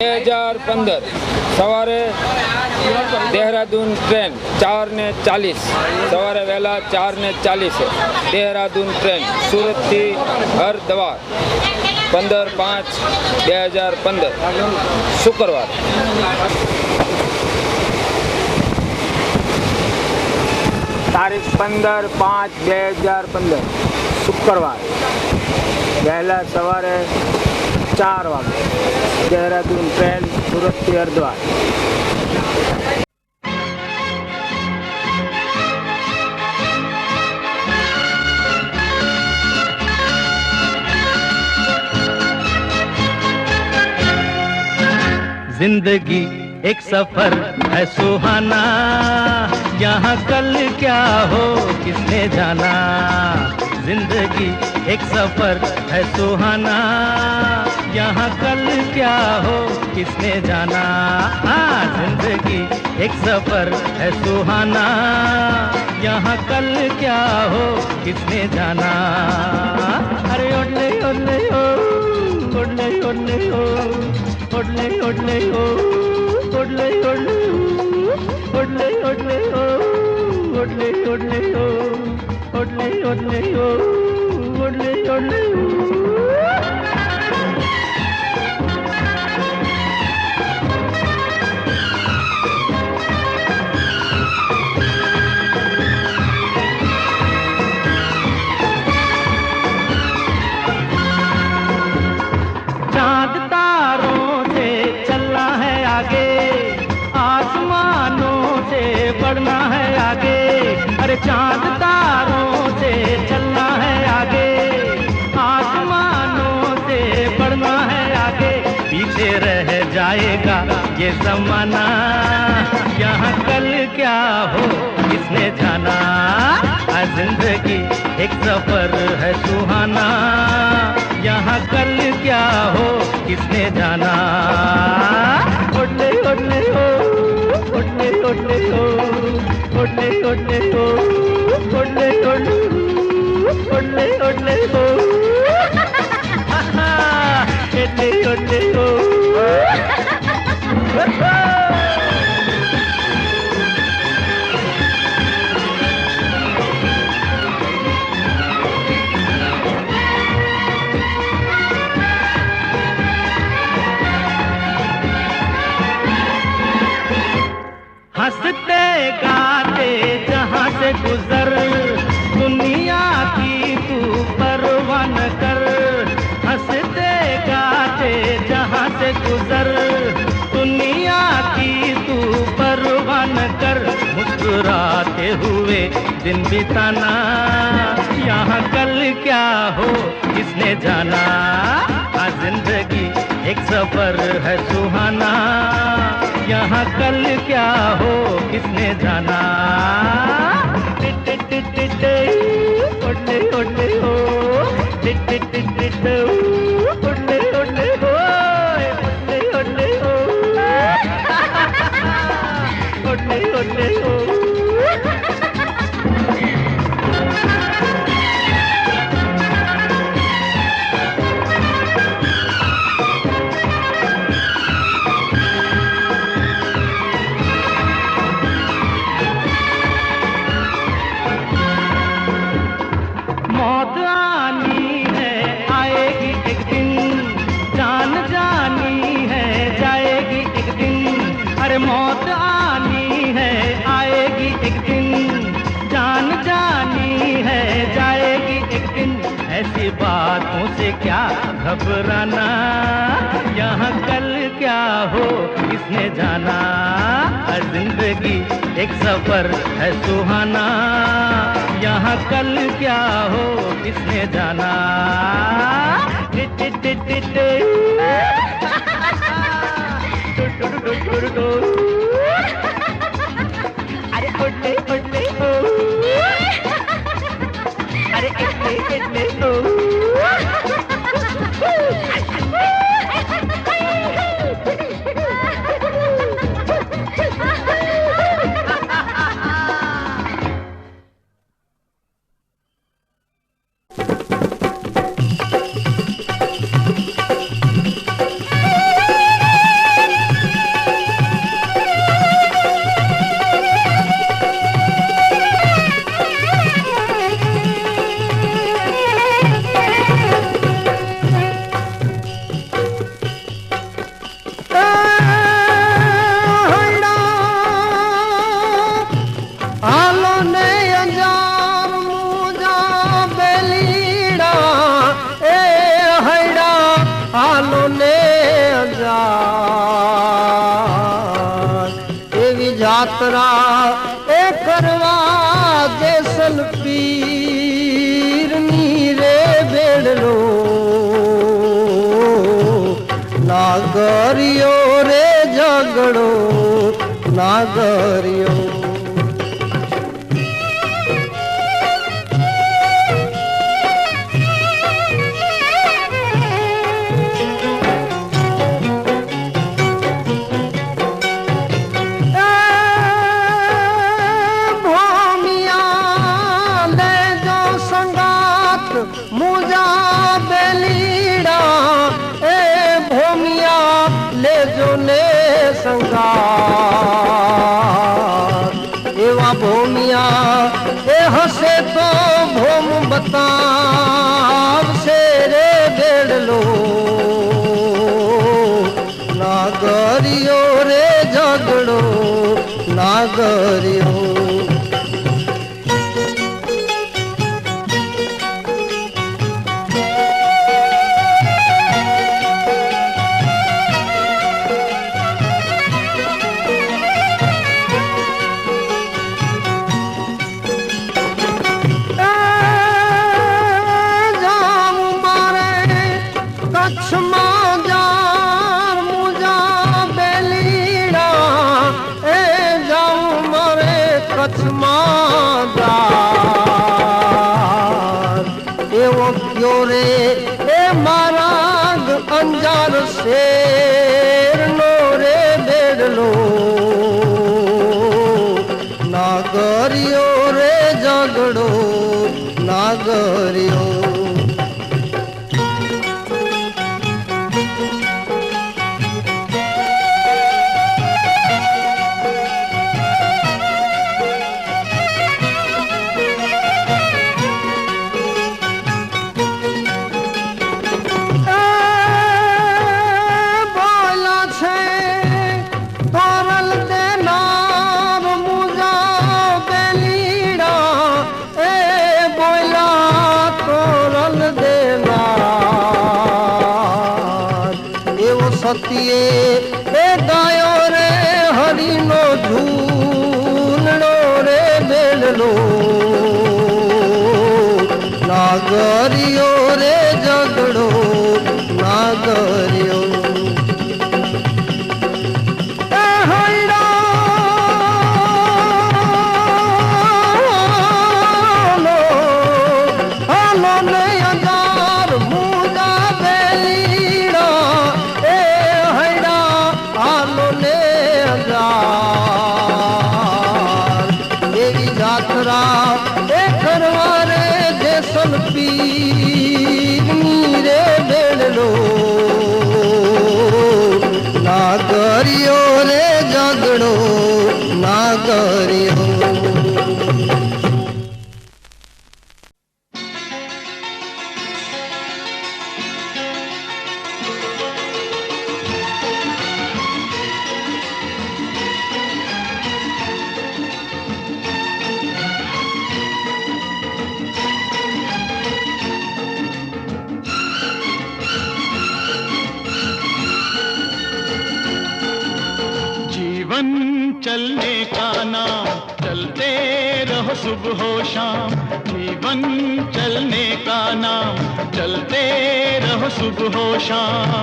2015 સવારે દેહરાદૂન ટ્રેન 4:40 સવારે વહેલા 4:40 દેહરાદૂન ટ્રેન સુરતથી હરદ્વાર 15/5/2015 શુક્રવાર। તારીખ 15/5/2015 શુક્રવાર વહેલા સવારે 4 વાગે देहरादून ट्रेन सूरत से हरिद्वार। जिंदगी एक सफर है सुहाना, यहाँ कल क्या हो किसने जाना। जिंदगी एक सफर है सुहाना, यहाँ कल क्या हो किसने जाना। हाँ, जिंदगी एक सफर है सुहाना, यहाँ कल क्या हो किसने जाना। अरे ओडले ओडले ओ, ओडले ओडले ओ, ओडले ओडले ओ, ओडले ओडले ओ, ओडले ओडले ओ, ओडले ओडले ओ, ओडले ओडले ओ, ओडले ओडले ओ। चांद तारों से चलना है आगे, आसमानों से बढ़ना है आगे। अरे चांद तारों से चलना है आगे, आसमानों से बढ़ना है आगे। पीछे रह जाएगा ये जमाना, यहाँ कल क्या हो किसने जाना। जिंदगी एक सफर है सुहाना, यहाँ कल क्या हो किसने जाना। ओडले ओडले ओ, ओडले ओडले ओ, ओडले ओडले ओ, ओडले ओडले ओडले ओडले ओ, ओडले ओडले ओ। हंसते गाते जहाँ से गुजर, दुनिया की तू परवाह न कर। हंसते गाते जहाँ से गुजर, दुनिया की तू परवाह न कर। मुस्कुराते हुए दिन बिताना, यहाँ कल क्या हो किसने जाना। जिंदगी एक सफर है सुहाना, यहाँ कल क्या हो किसने जाना। ओडले ओडले ओ, ओडले ओडले ओ, ओडले ओडले ओ, ओडले ओडले ओ। मौत आनी है आएगी एक दिन, जान जानी है जाएगी एक दिन। अरे मौत आनी है आएगी एक दिन, जान जानी है जाएगी एक दिन। ऐसी बातों से क्या घबराना, यहाँ कल क्या हो किसने जाना। जिंदगी एक सफर है सुहाना, यहाँ कल क्या हो किसने जाना। अरे ओडले ओडले ओ, अरे एडले एडले ओ। यात्रा ए करवा जैसल पीर नीरे बेड़लो नागरियो रे झगड़ो नागरियो मुजा बेलीड़ा ए भोमिया ले जो ने संगार एवा भोमिया ए हसे तो भोम बताव से रे बेड़लो नागरियो रे झगड़ो नागरियो अंजार शेर नोरे बेड़लो नागरियो रे झगड़ो नागरियो सतिए ए गायो रे हरि नो झूलनो रे बेड़लो नागरियो रे झगड़ो नागरियो रे बेड़लो नागरियो रे झगड़ो नागरियो चलने का नाम चलते रहो सुबह शाम जीवन चलने का नाम चलते रहो सुबह शाम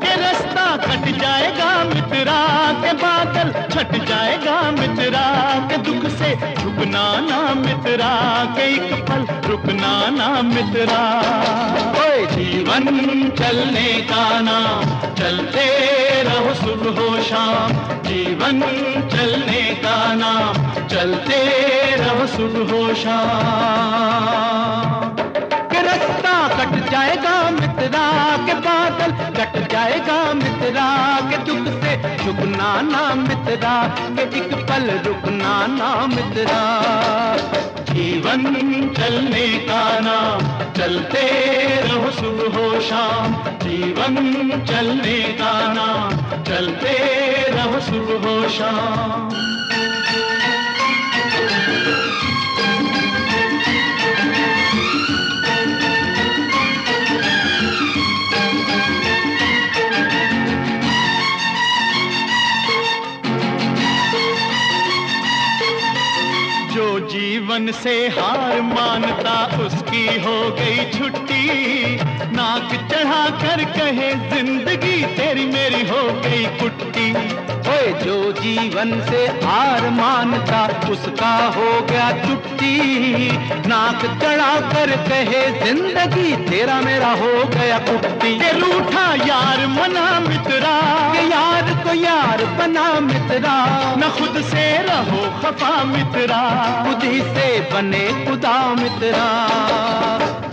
के रास्ता कट जाएगा मित्रा के बादल छट जाएगा मित्रा के दुख से झुकना ना मित्रा के एक पल रुकना ना मित्रा जीवन चलने का नाम चलते रहो सुबह शाम जीवन चलने का नाम चलते रहो सुबह शाम के रास्ता कट जाएगा मित्रा के बादल कट जाएगा मित्रा के दुख से झुकना ना मित्रा के एक पल रुकना ना मित्रा जीवन चलने का नाम चलते रहो सुबह शाम जीवन चलने का नाम चलते रहो सुबह शाम जीवन से हार मानता उसकी हो गई छुट्टी। नाक चढ़ा कर कहे जिंदगी तेरी मेरी हो गई कुट्टी। ओए जो जीवन से हार मानता उसका हो गया छुट्टी। नाक चढ़ा कर कहे जिंदगी तेरा मेरा हो गया कुट्टी। ये रूठा यार मना मित्रा, के यार को यार बना मित्रा। न खुद से रहो खफा मित्रा, खुद ही से बने खुदा मित्रा।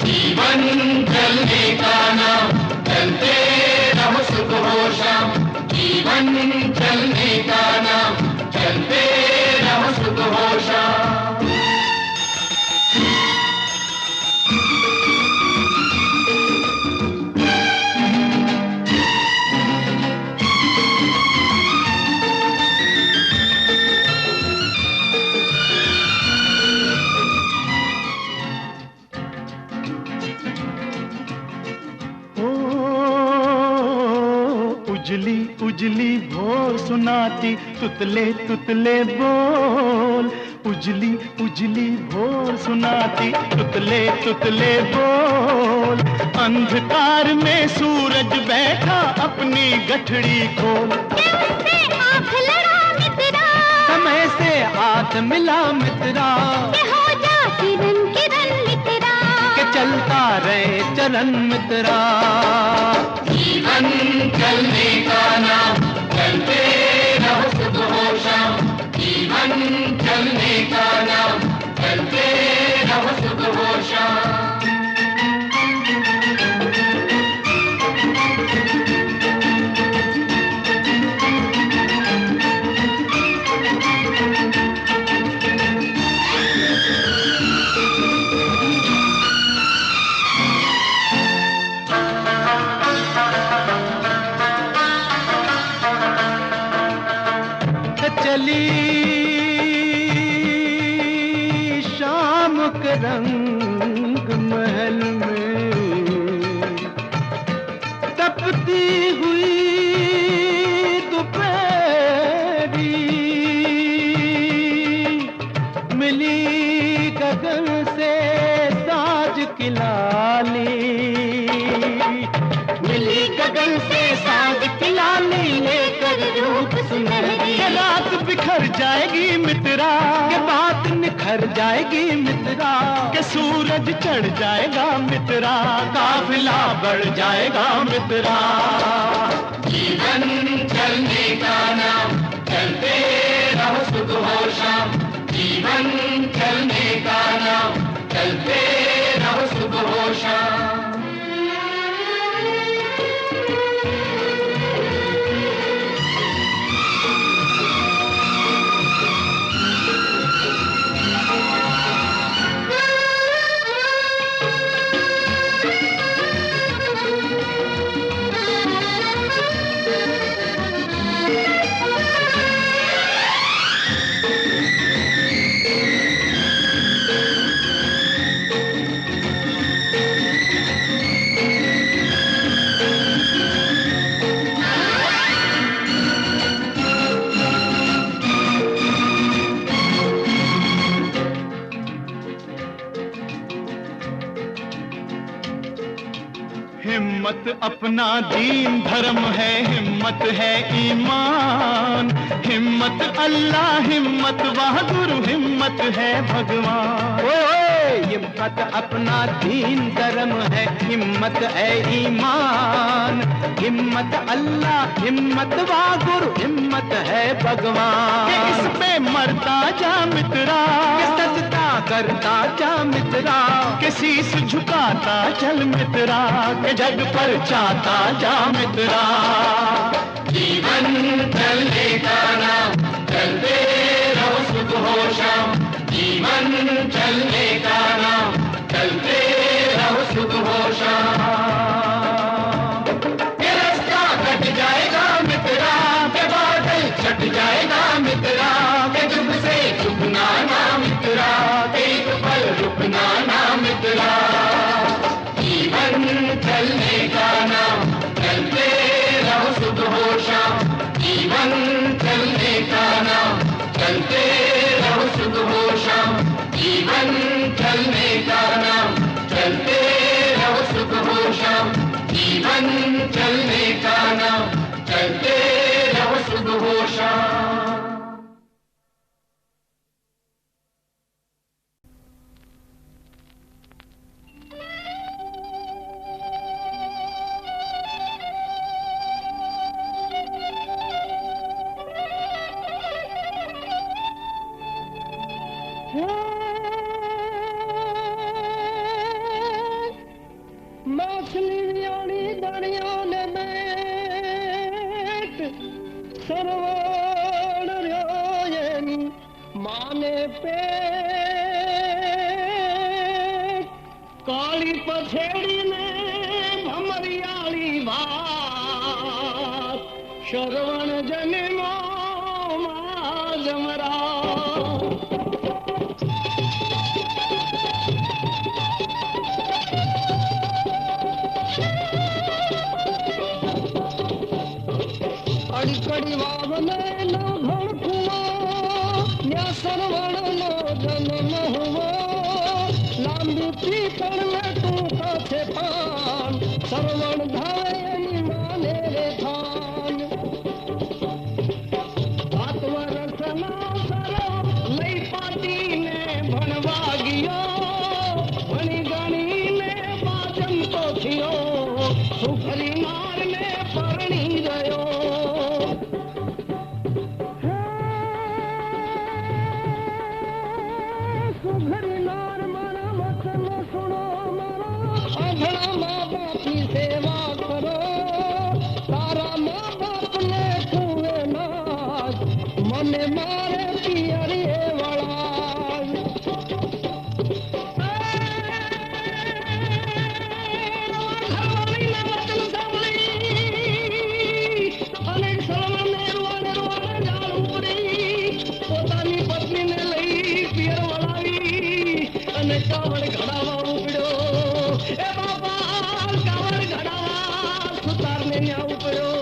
जीवन चलने का नाम, चलते रहो सुख हो शाम। जीवन चलने का नाम, चलते रहो सुख हो शाम। उजली उजली भोर सुनाती तुतले तुतले बोल। उजली उजली भोर सुनाती तुतले तुतले बोल। अंधकार में सूरज बैठा अपनी गठड़ी खोल। से आँख लड़ा मित्रा, समय से हाथ मिला मित्रा। के हो जा किरण किरण मित्रा, के चलता रहे चरण मित्रा। जीवन चलने का नाम, चलते रहो सुख हो शाम। जीवन चलने का नाम, चलते रहो सुख हो शाम। चली शाम के रंग महल में, तपती हुई दोपहरी। मिली गगन से साज की लाली, मिली गगन से साज की लाली। लेकर रूप सुनहरी, रात बिखर जाएगी मित्रा, के बात निखर जाएगी मित्रा। के सूरज चढ़ जाएगा मित्रा, काफिला बढ़ जाएगा मित्रा। जीवन चलने का नाम, चलते रहो सुख हो शाम। जीवन चलने का नाम, चलते रहो सुख हो शाम। हिम्मत अपना दीन धर्म है, हिम्मत है ईमान। हिम्मत अल्लाह, हिम्मत बहादुर, हिम्मत है भगवान। हिम्मत अपना दीन धर्म है, हिम्मत है ईमान। हिम्मत अल्लाह, हिम्मत बहादुर, हिम्मत है भगवान। इस पे मरता जा मित्रा, सजदा करता जा मित्रा। के शीश झुकाता चल मित्रा, के जग पर चाहता जा मित्रा। जीवन चलने का नाम, चलते रहो सुख हो शाम। जीवन चलने का नाम, चलते रहो सुख हो शाम। ये रास्ता कट जाएगा मित्रा, के बादल छट जाएगा मित्रा। के जुग से झुकना ना मित्रा, एक पल रुकना ना मित्रा। जीवन चलने का नाम, चलते रहो सुख हो शाम। जीवन चलने का नाम, चलते रहो सुख हो शाम। जीवन जीवन चलने का नाम, चलते रहो सुख हो शाम। जीवन चलने का नाम, चलते रहो सुख हो शाम। मछली दरिया ने मेट सरवण रोयनी माने पे काली पछेड़ी ने भमरियाली बात श्रवण जन्मो जमरा कड़ी वावने न भड़कुआ न्या सरवण नो जन्म हुआ लांबी पीतल में तू काछे पान सरवण धावे माने रे थान आत्वर सना सरो लई पाती ने भणवा गियो भणी गणी ने बाजन तो थियो सुखरी नार ने परणी गयो सुघरी नार मारा वचन सुनो मारा अधड़ा माँ बाप की सेवा करो तारा माँ बाप ने कुए नाच मने मारे पियरिए वाला अनेक सलमान ने रुआने रुआने जाल पूरी પોતાની પત્નીને લઈ પિયર વળાવી અને કાવડ ઘડાવા ઉપડ્યો એ બાપા કાવડ ઘડાવા સુતારને ન્યા ઉપડ્યો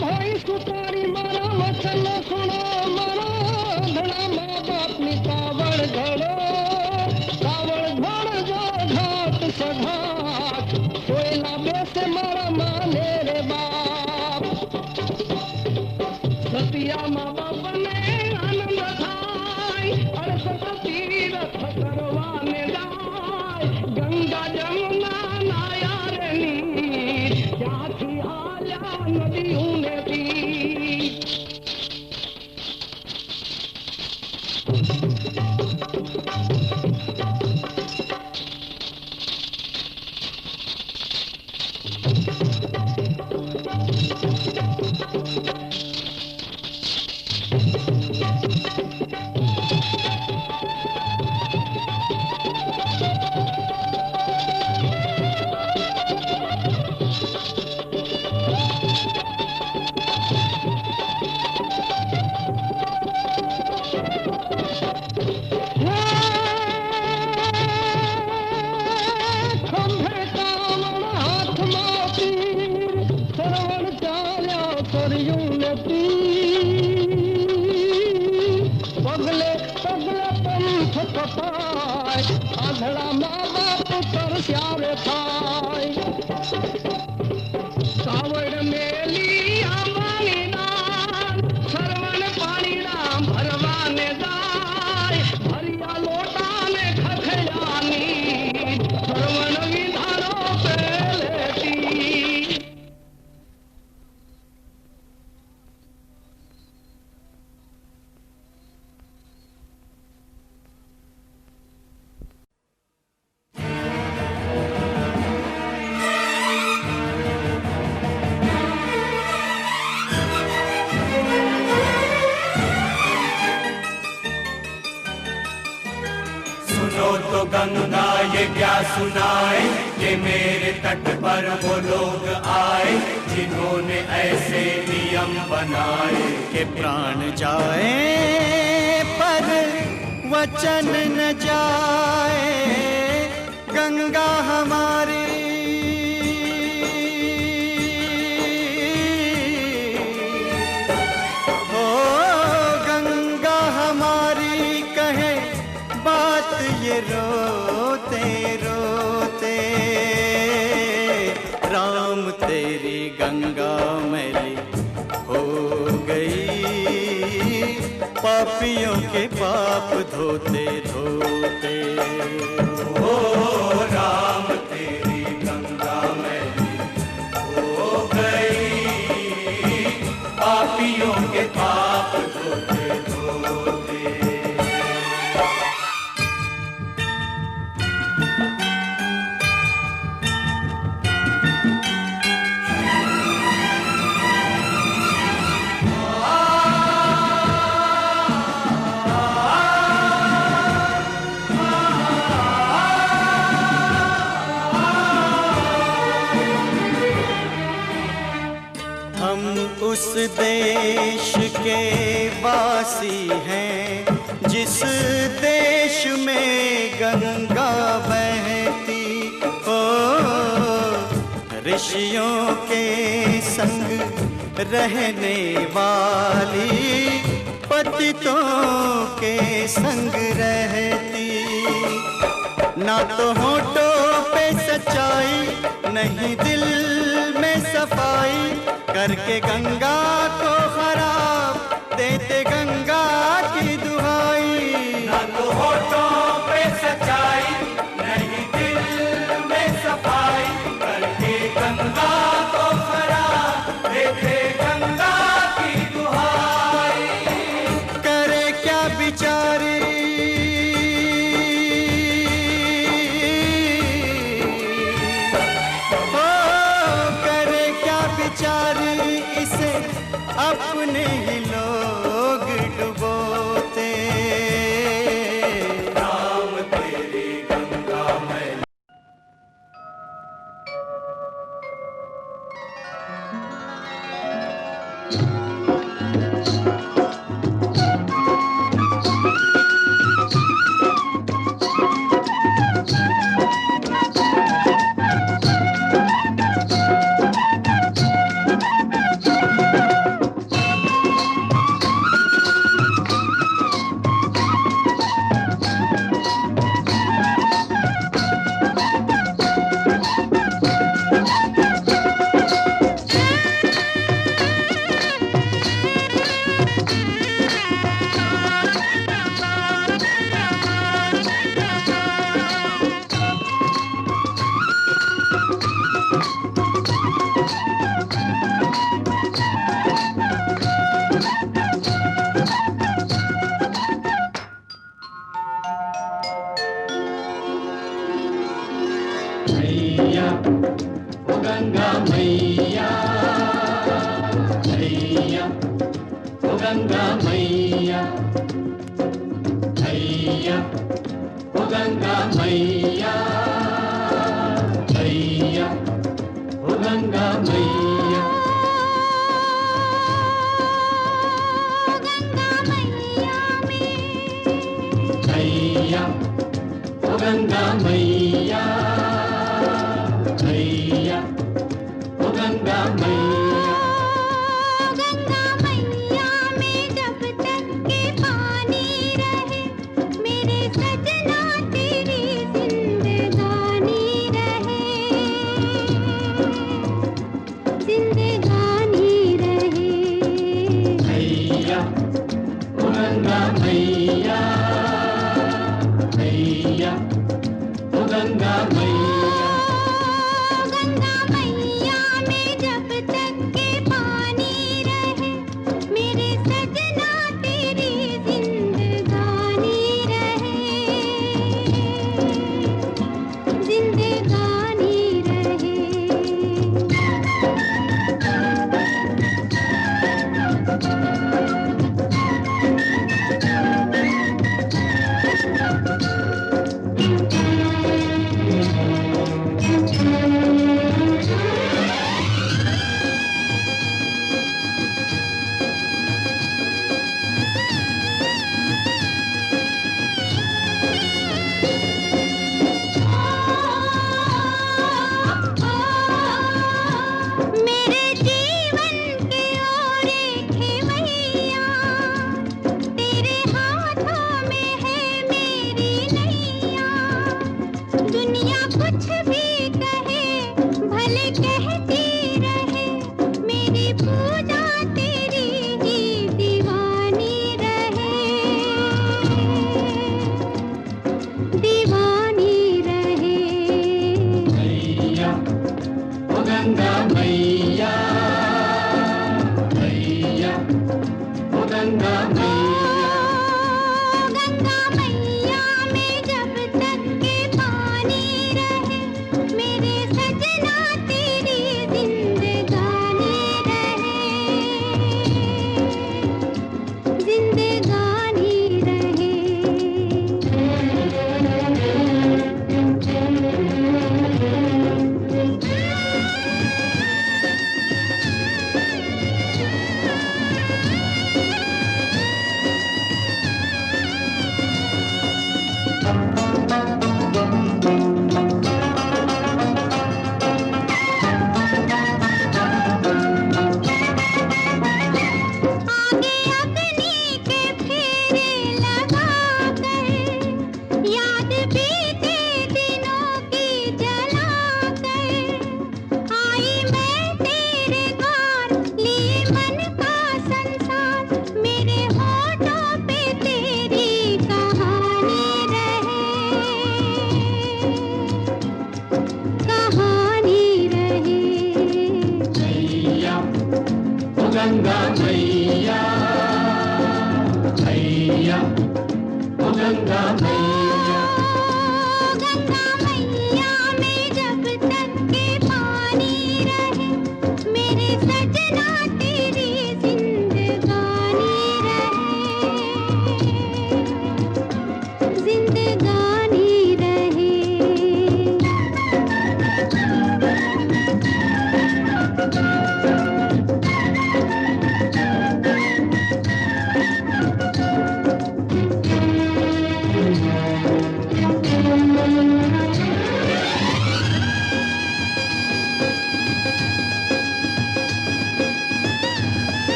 ભાઈ સુતારી મારા વચન સુણો મારા ઘણા મા બાપની કાવડ ઘડો કાવડ ઘડ જો ઘાટ સઘાટ કોઈલા બેસે મારા માને રે બાપ સતિયા મા બાપ ને આનંદ થાય અડસઠ તીરથ કરવાને જાય ગંગા જમુના નાયા રે નીર ત્યાંથી આલ્યા નદીઓ ને તીર ખંભે કાવડ હાથમાં તીર સરવણ ચાલ્યા કર્યું નથી પગલે પગલે પંથ કપાય આંધળા મા બાપ તરસ્યા રે થાય કાવડ મેલી આંબાની દાન સરવણ પાણીના ભરવાને જાય ભરિયા લોટાને ખખયાની સરવણ વિધાનો પેલેટી सुनो तो गंगा ये क्या सुनाए, ये मेरे तट पर वो लोग आए जिन्होंने ऐसे नियम बनाए के प्राण जाए पर वचन न जाए। गंगा हमारी गंगा मैली हो गई, पापियों के पाप धोते धोते। ओ राम तेरी गंगा मैली हो गई, पापियों के पाप धोते धोते। उस देश के वासी हैं जिस देश में गंगा बहती हो, ऋषियों के संग रहने वाली पतितों के संग रहती। ना तो होठों पे सच्चाई, नहीं दिल में सफाई, करके गंगा को खराब देते गंगा की दुहाई। ना तो होठों पे सच्चाई, नहीं दिल में सफाई, करके गंगा को खराब देते गंगा की दुहाई। करे क्या बिचारी बेचारी, इसे अपने ही लोग डुबोते। राम तेरी गंगा मैली। मैया ओ गंगा मैया, मैया ओ गंगा मैया, मैया ओ गंगा मैया, मैया ओ गंगा मैया। मैया ओ गंगा मैया, मैया ओ गंगा मैया। गंगा मैया में जब तक के पानी रहे, मेरे सजना तेरी जिंदगानी रहे।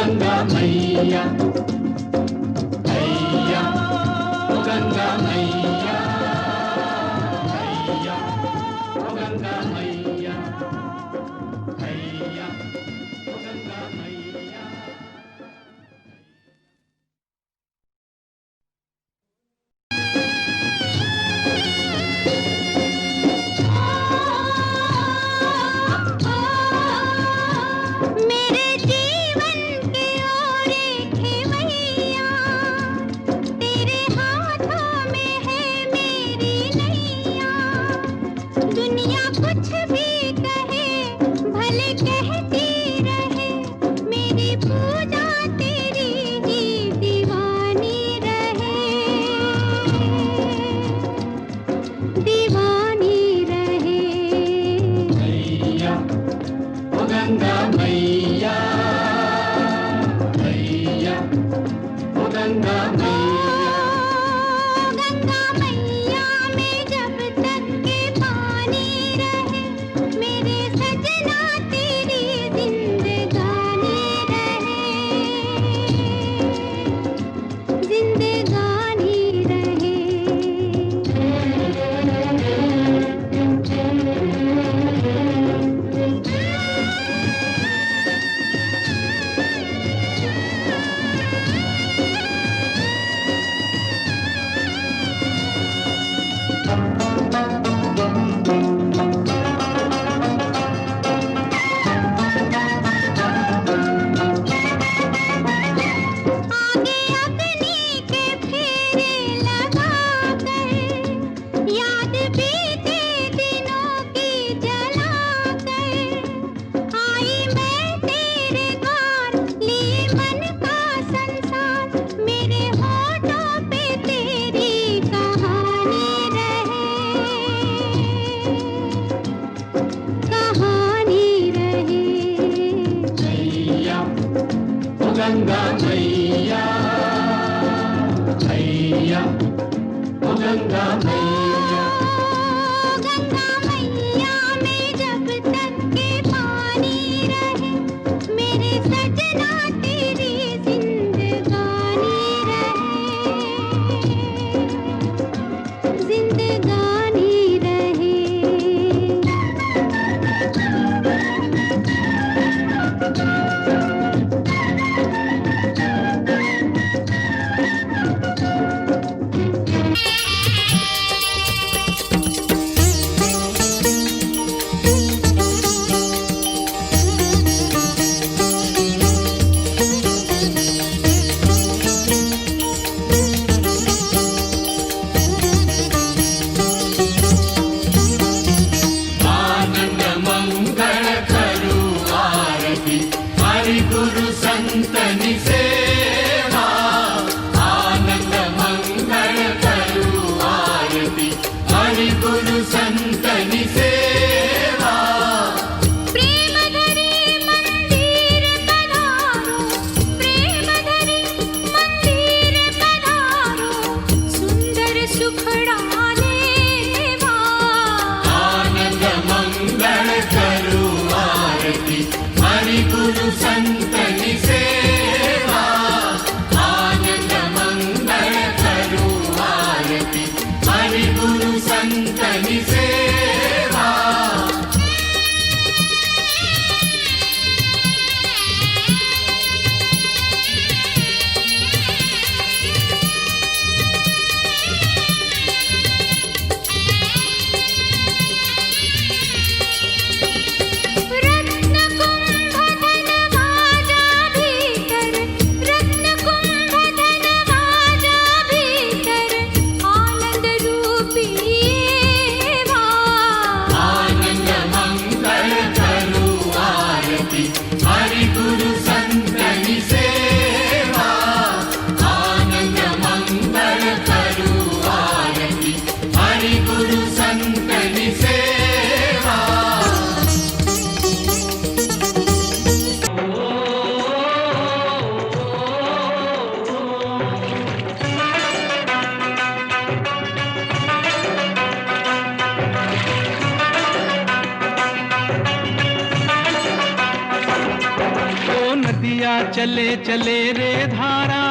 गंगा मैया हैया ओ गंगा मैया हैया ओ गंगा मैया हैया ओ गंगा मैया मेरे जीवन के ओरे खेवैया तेरे हाथों में है मेरी नैया दुनिया कुछ भी कहे भले कहती रहे मेरी पूजा तेरी ही दीवानी रहे मैया ओ गंगा मैया हैया ओ गंगा मैया गंगा मैया में जब तक के पानी रहे मेरे सजना तेरी जिंदगानी रहे आगे अग्नि के फेरे लगा कर याद बीते दिनों की जला कर आई मैं तेरे द्वार लिए मन का संसार मेरे होठों पे तेरी कहानी रहे मैया ओ गंगा मैया हैया ओ गंगा मैया गंगा मैया में जब तक के पानी रहे मेरे सजना तेरी जिंदगानी रहे चले चले रे धारा,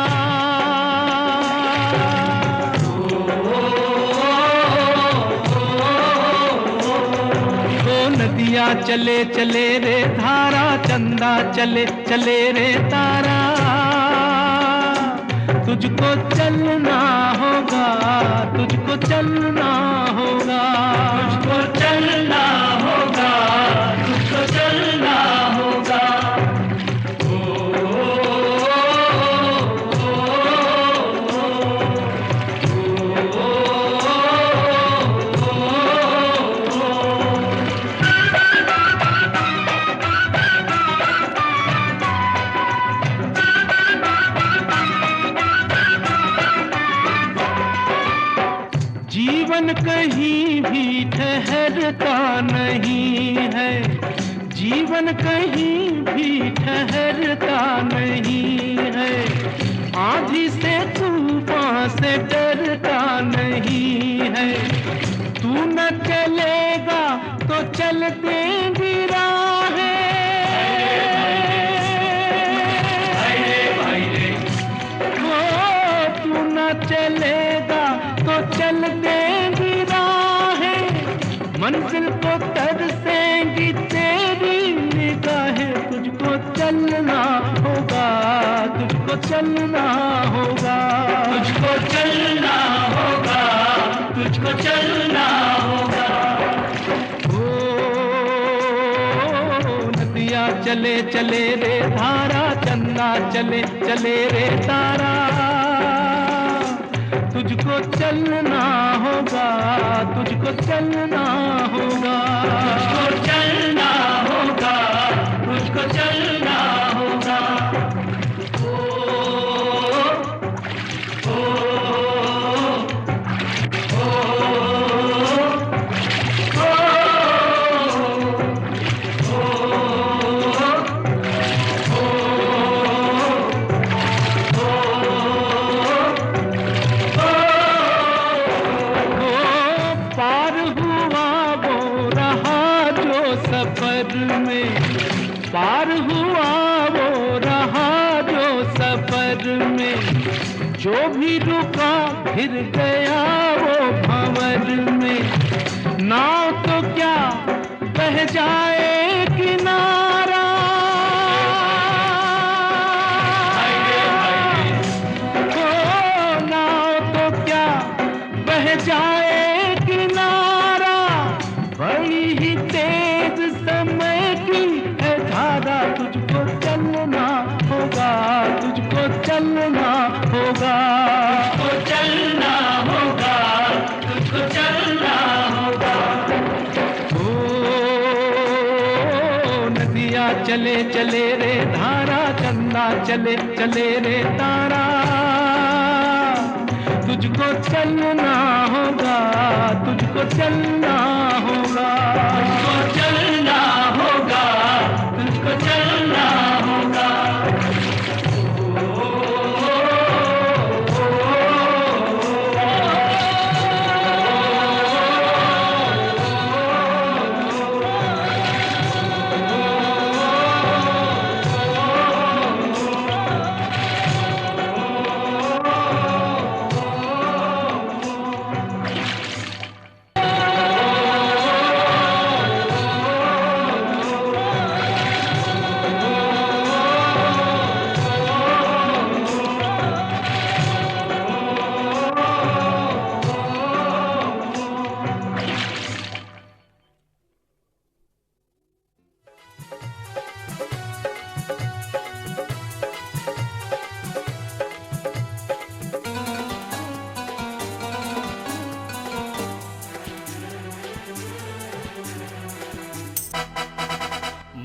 ओ नदियाँ चले चले रे धारा, चंदा चले चले रे तारा, तुझको चलना होगा, तुझको चलना होगा, तुझको चलना होगा, तुझको चलना होगा। जीवन कहीं भी ठहरता नहीं है, जीवन कहीं भी ठहरता नहीं है, आंधी से तूफान से डरता नहीं है, तू न चलेगा तो चल देंगी राहें, तू न चलेगा तो चल देंगी राहें, मंजिल को तरसेंगी तेरी निगाहें, तुझको चलना होगा, तुझको चलना होगा, तुझको चलना होगा, तुझको चलना होगा। ओ नदियाँ चले चले रे धारा, चंदा चले चले रे तारा, तुझको चलना होगा, तुझको चलना होगा, तुझको चलना होगा, तुझको चलना होगा। पार हुआ वो रहा जो सफर में, जो भी रुका फिर गया वो भंवर में, नाव तो क्या बह जाए किनारा, ओ नाव तो क्या बह जाए किनारा, बड़ी ही तेज समय की है धारा, तुझको चलना होगा, तुझको चलना होगा, तुझको चलना होगा, तुझको चलना होगा। ओ नदियाँ चले चले रे धारा, चंदा चले चले रे तारा, तुझको चलना होगा, तुझको चलना होगा, तुझको चलना होगा, तुझको चलना होगा।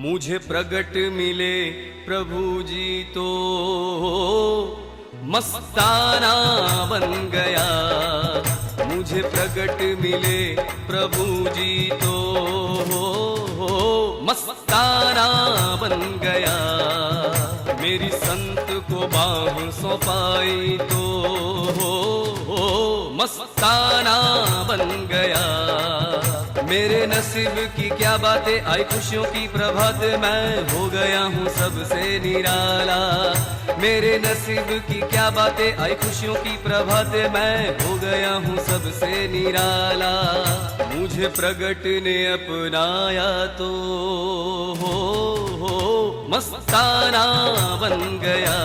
मुझे प्रगट मिले प्रभु जी तो मस्ताना बन गया, मुझे प्रगट मिले प्रभु जी तो मस्ताना बन गया, मेरी संत को बाह सौंपाई तो मस्ताना बन गया। मेरे नसीब की क्या बातें आई खुशियों की प्रभात, मैं हो गया हूँ सबसे निराला। मेरे नसीब की क्या बातें आई खुशियों की प्रभात, मैं हो गया हूँ सबसे निराला। मुझे प्रगट ने अपनाया तो हो मस्ताना बन गया।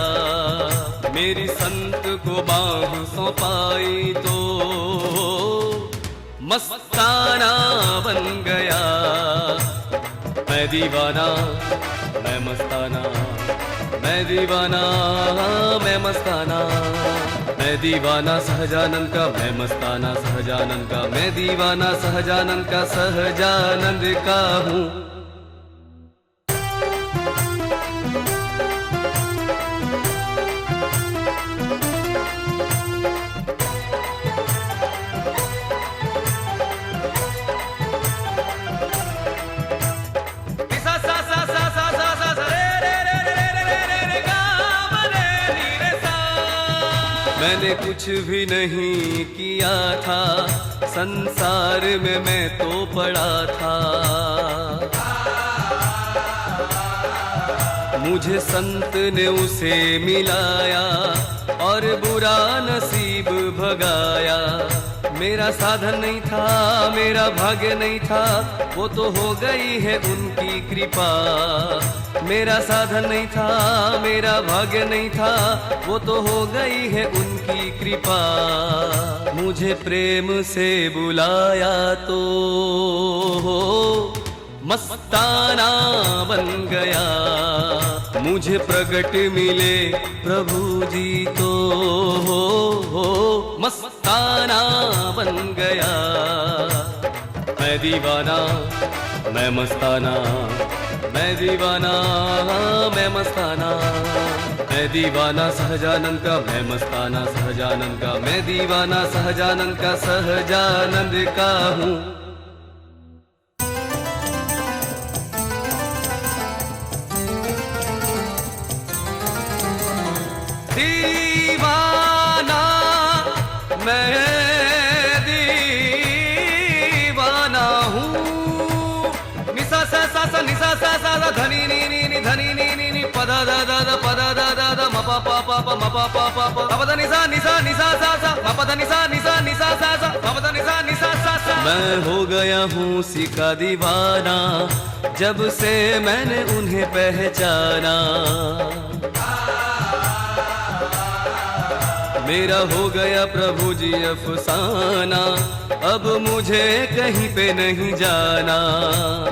मेरी संत को बाह सौंपाई तो मस्ताना बन गया। मैं दीवाना मैं मस्ताना, मैं दीवाना मैं मस्ताना, मैं दीवाना सहजानंद का, मैं मस्ताना सहजानंद का, मैं दीवाना सहजानंद का, सहजानंद का हूँ। मैंने कुछ भी नहीं किया था, संसार में मैं तो पड़ा था। मुझे संत ने उसे मिलाया और बुरा नसीब भगाया। मेरा साधन नहीं था, मेरा भाग्य नहीं था, वो तो हो गई है उनकी कृपा। मेरा साधन नहीं था, मेरा भाग्य नहीं था, वो तो हो गई है उनकी कृपा। मुझे प्रेम से बुलाया तो मस्ताना बन गया। मुझे प्रगट मिले प्रभु जी तो मस्ताना बन गया। मैं दीवाना मैं मस्ताना, मैं दीवाना मैं मस्ताना, मैं दीवाना सहजानंद का, मैं मस्ताना सहजानंद का, मैं दीवाना सहजानंद का, सहजानंद का हूँ। दीवाना मैं दीवाना हूँ। निसा सा सा सा निसा सा सा सा धनी नी नी नी धनी नी नी नी पदा दा दा दा पदा दा दा दा म पा पा पा पा म पा पा पा पा पदा निसा निसा निसा सा सा म पदा निसा निसा निसा सा सा म पदा निसा निसा सा सा। मैं हो गया हूँ सिका दीवाना, जब से मैंने उन्हें पहचाना। मेरा हो गया प्रभु जी अफसाना, अब मुझे कहीं पे नहीं जाना।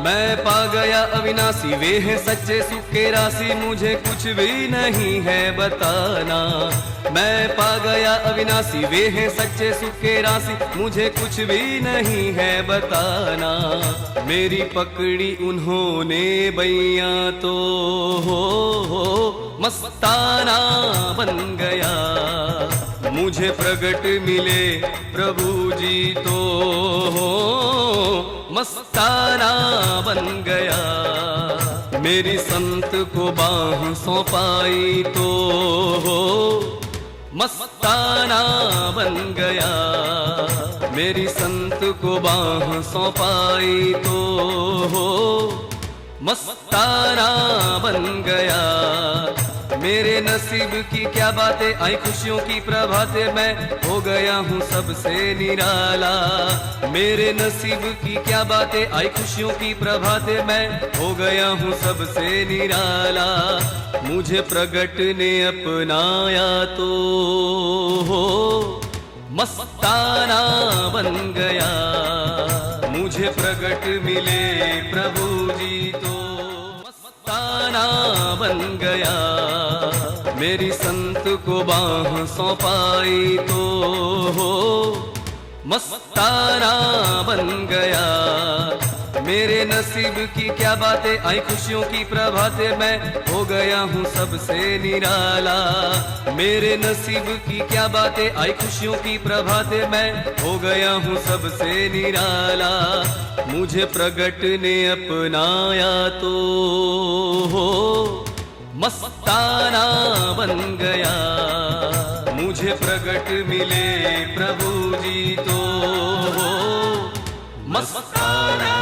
मैं पा गया अविनाशी, वे हैं सच्चे सुख के राशि, मुझे कुछ भी नहीं है बताना। मैं पा गया अविनाशी, वे हैं सच्चे सुख के राशि, मुझे कुछ भी नहीं है बताना। मेरी पकड़ी उन्होंने बैया तो मस्ताना बन गया। मुझे प्रगट मिले प्रभु जी तो मस्ताना बन गया। मेरी संत को बाह सौंपाई तो मस्ताना बन गया। मेरी संत को बाह सौंपाई तो मस्ताना बन गया। मेरे नसीब की क्या बातें आई खुशियों की प्रभाते, मैं हो गया हूँ सबसे निराला। मेरे नसीब की क्या बातें आई खुशियों की प्रभाते, मैं हो गया हूँ सबसे निराला। मुझे प्रगट ने अपनाया तो मस्ताना बन गया। मुझे प्रगट मिले प्रभु जी तो मस्ताना बन गया। मेरी संत को बाह सौंपाई तो मस्ताना बन गया। मेरे नसीब की क्या बातें आई खुशियों की प्रभाते, मैं हो गया हूँ सबसे निराला। मेरे नसीब की क्या बातें आई खुशियों की प्रभाते, मैं हो गया हूँ सबसे निराला। मुझे प्रगट ने अपनाया तो मस्ताना बन गया। मुझे मुझे प्रकट मिले प्रभु जी तो मस्ताना